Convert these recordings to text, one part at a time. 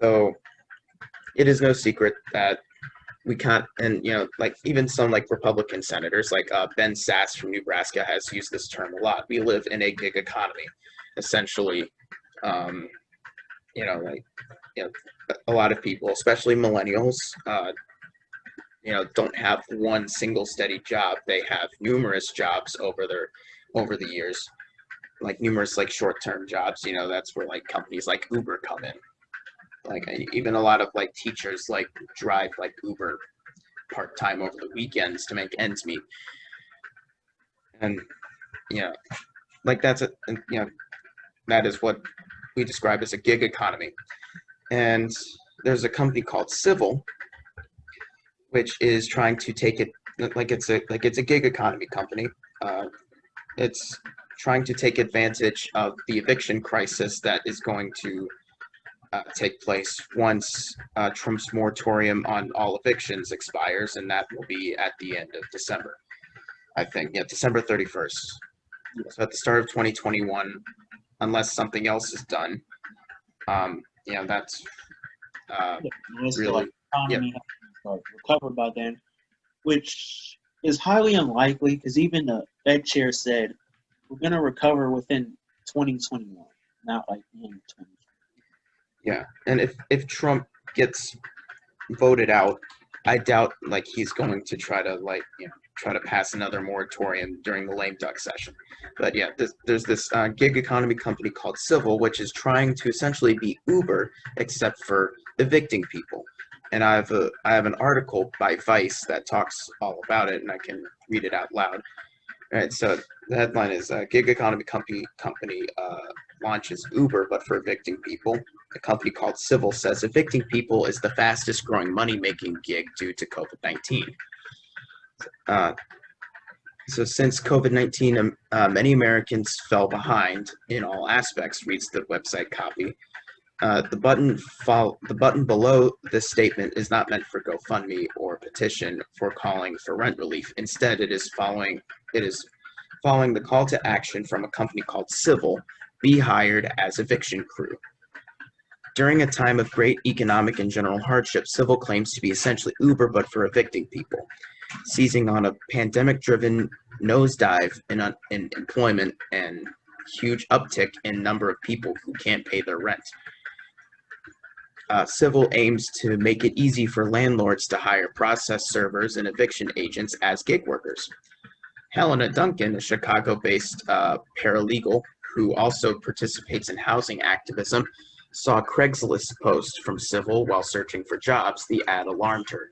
So it is no secret that we can't, and like even some like Republican senators, like Ben Sass from Nebraska, has used this term a lot. We live in a gig economy, essentially. Um, like a lot of people, especially millennials, don't have one single steady job. They have numerous jobs over the years, like numerous like short-term jobs. That's where like companies like Uber come in. Like even a lot of like teachers like drive like Uber part-time over the weekends to make ends meet. And you know, like that is what we describe as a gig economy. And there's a company called Civvl, which is trying to take it it's a gig economy company. Uh, it's trying to take advantage of the eviction crisis that is going to take place once Trump's moratorium on all evictions expires, and that will be at the end of December. I think, yeah, December 31st. So at the start of 2021, unless something else is done, that's Yeah, unless the really, yeah, economy has to start recover by then, which is highly unlikely because even the Fed chair said we're going to recover within 2021, not like in 2020. yeah. And if Trump gets voted out, I doubt like he's going to try to try to pass another moratorium during the lame duck session. But yeah, there's this gig economy company called Civvl, which is trying to essentially be Uber except for evicting people. And I have an article by Vice that talks all about it, and I can read it out loud. All right, so the headline is gig economy company launches Uber, but for evicting people. A company called Civvl says evicting people is the fastest growing money making gig due to COVID-19. Uh, so since COVID-19, many Americans fell behind in all aspects, reads the website copy. The button below this statement is not meant for GoFundMe or petition for calling for rent relief. Instead, it is following the call to action from a company called Civvl, be hired as eviction crew. During a time of great economic and general hardship, Civvl claims to be essentially Uber but for evicting people, seizing on a pandemic-driven nosedive in employment and huge uptick in number of people who can't pay their rent. Civvl aims to make it easy for landlords to hire process servers and eviction agents as gig workers. Helena Duncan, a Chicago-based paralegal who also participates in housing activism, saw a Craigslist post from Civvl while searching for jobs. The ad alarmed her.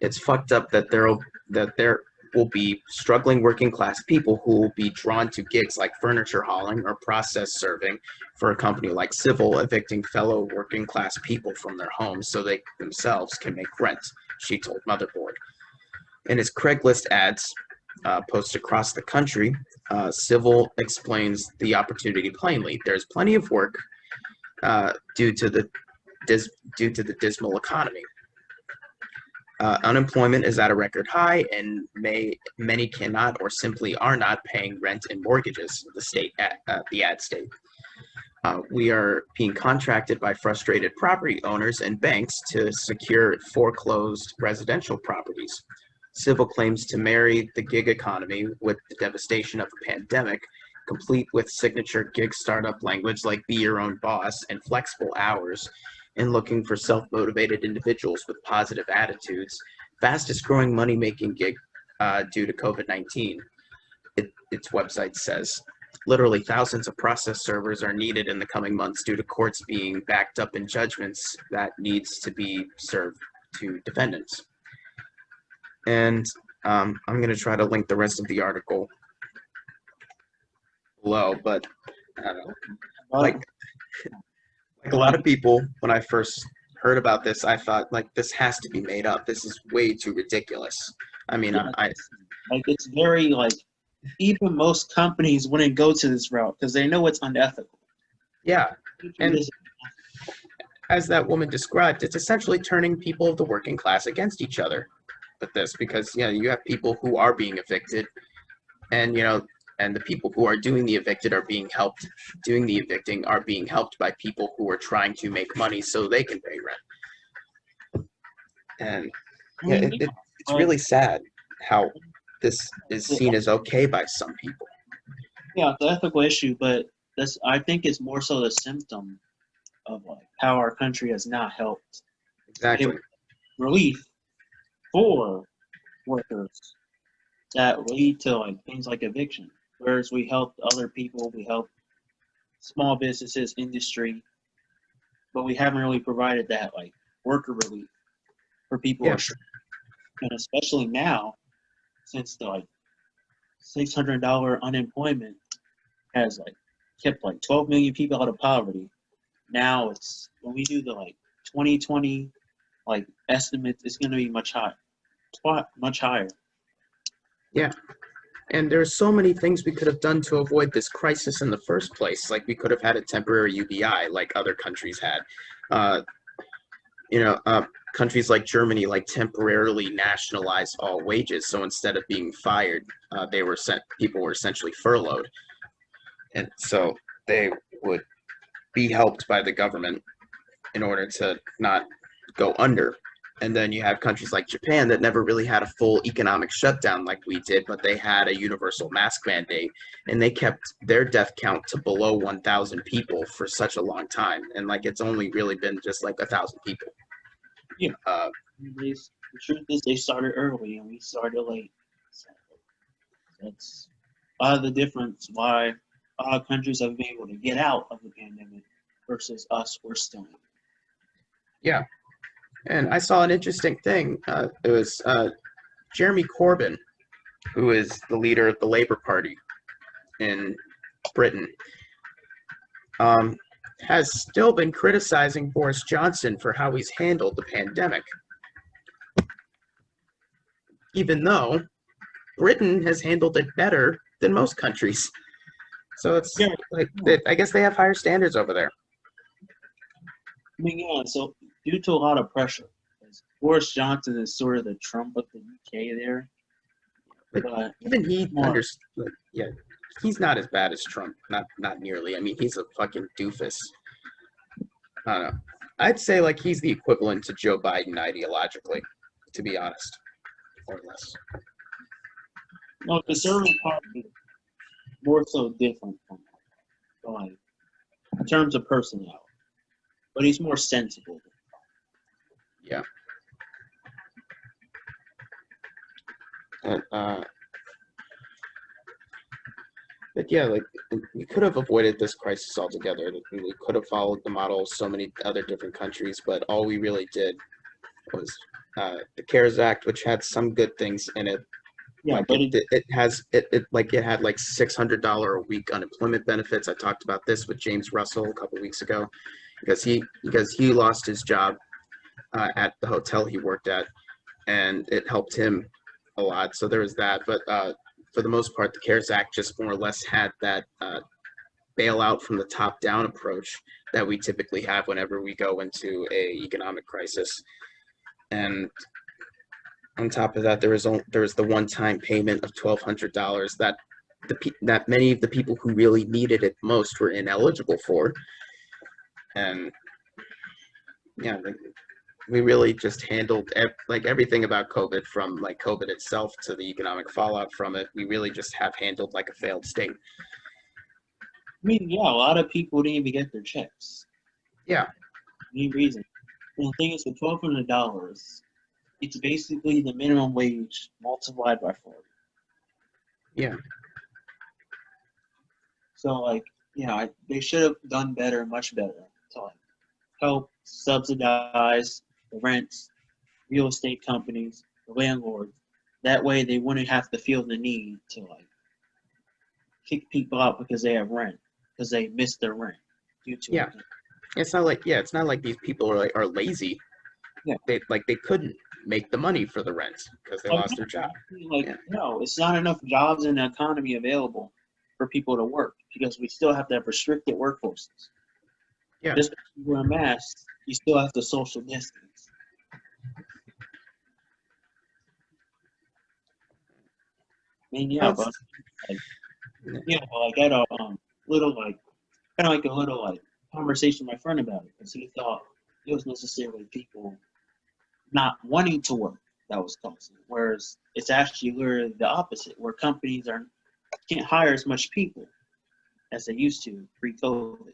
It's fucked up that there will be struggling working class people who will be drawn to gigs like furniture hauling or process serving for a company like Civvl, evicting fellow working class people from their homes so they themselves can make rent, she told Motherboard. In his Craigslist ads posted across the country, Civvl explains the opportunity plainly. There's plenty of work due to the dismal economy. Unemployment is at a record high, and many cannot or simply are not paying rent and mortgages. The ad state. We are being contracted by frustrated property owners and banks to secure foreclosed residential properties. Civvl claims to marry the gig economy with the devastation of a pandemic, complete with signature gig startup language like be your own boss and flexible hours, and looking for self-motivated individuals with positive attitudes. Fastest growing money-making gig due to COVID-19, its website says. Literally thousands of process servers are needed in the coming months due to courts being backed up in judgments that needs to be served to defendants. And I'm going to try to link the rest of the article below, but I don't know. Like a lot of people, when I first heard about this, I thought like this has to be made up. This is way too ridiculous. I mean, Yeah, like it's very like even most companies wouldn't go to this route because they know it's unethical. yeah, and as that woman described, it's essentially turning people of the working class against each other with this because you have people who are being evicted, and and the people who are doing the evicted are being helped. Doing the evicting are being helped by people who are trying to make money so they can pay rent. And I yeah, mean, yeah, it's but really sad how this is the, seen as okay by some people. yeah, the ethical issue, but that's I think it's more so the symptom of like how our country has not helped give Exactly. relief for workers that lead to like things like eviction. Whereas we helped other people, we helped small businesses, industry, but we haven't really provided that like worker relief for people who Yeah. are and especially now since the like $600 unemployment has like kept like 12 million people out of poverty. Now it's when we do the like 2020 like estimate, it's going to be much higher, much higher. Yeah. And there's so many things we could have done to avoid this crisis in the first place. Like we could have had a temporary UBI like other countries had. Uh, you know, countries like Germany like temporarily nationalized all wages. So instead of being fired, they were sent. People were essentially furloughed, and so they would be helped by the government in order to not go under. And then you have countries like Japan that never really had a full economic shutdown like we did, but they had a universal mask mandate, and they kept their death count to below 1,000 people for such a long time. And like it's only really been just like 1,000 people. Yeah, Uh, the truth is they started early and we started late. So that's a lot of the difference why a lot of countries have been able to get out of the pandemic versus us, we're still in. yeah, and I saw an interesting thing. It was Jeremy Corbyn, who is the leader of the Labour Party in Britain, um, has still been criticizing Boris Johnson for how he's handled the pandemic, even though Britain has handled it better than most countries. So it's Yeah, like I guess they have higher standards over there. I mean, yeah, so due to a lot of pressure, 'cause Boris Johnson is sort of the Trump of the UK there, But but even he more, understood. Yeah, he's not as bad as Trump. Not nearly. I mean, he's a fucking doofus. I don't know. I'd say like he's the equivalent to Joe Biden ideologically, to be honest, or less. no, the conservative party is more so different from like in terms of personality, but he's more sensible. Yeah. And, but yeah, like we could have avoided this crisis altogether. We could have followed the model of so many other different countries, but all we really did was the CARES Act, which had some good things in it. Yeah, Like but it had like $600 a week unemployment benefits. I talked about this with James Russell a couple weeks ago because he lost his job at the hotel he worked at, and it helped him a lot. So there was that. But for the most part, the CARES Act just more or less had that bailout from the top down approach that we typically have whenever we go into a economic crisis. And on top of that, there was the one-time payment of $1,200 that that many of the people who really needed it most were ineligible for. And yeah, we really just handled like everything about COVID, from like COVID itself to the economic fallout from it. We really just have handled like a failed state. I mean, yeah, a lot of people didn't even get their checks. Yeah, Any reason. And the thing is, with $1,200, it's basically the minimum wage multiplied by 40. yeah, So, like, yeah, they should have done better, much better, to like help subsidize the rents, real estate companies, the landlords. That way, they wouldn't have to feel the need to like kick people out because they have rent, because they missed their rent due to yeah. it. It's not like these people are lazy. Yeah. They couldn't make the money for the rent because they Oh, lost their job. like, Yeah, no, it's not enough jobs in the economy available for people to work because we still have to have restricted workforces. yeah. Just because you wear a mask, you still have to social distance. I mean, yeah, That's but like, You know, like I had a little like kind of like a little like conversation with my friend about it because he thought it was necessarily people not wanting to work that was causing it, whereas it's actually literally the opposite, where companies can't hire as much people as they used to pre-COVID.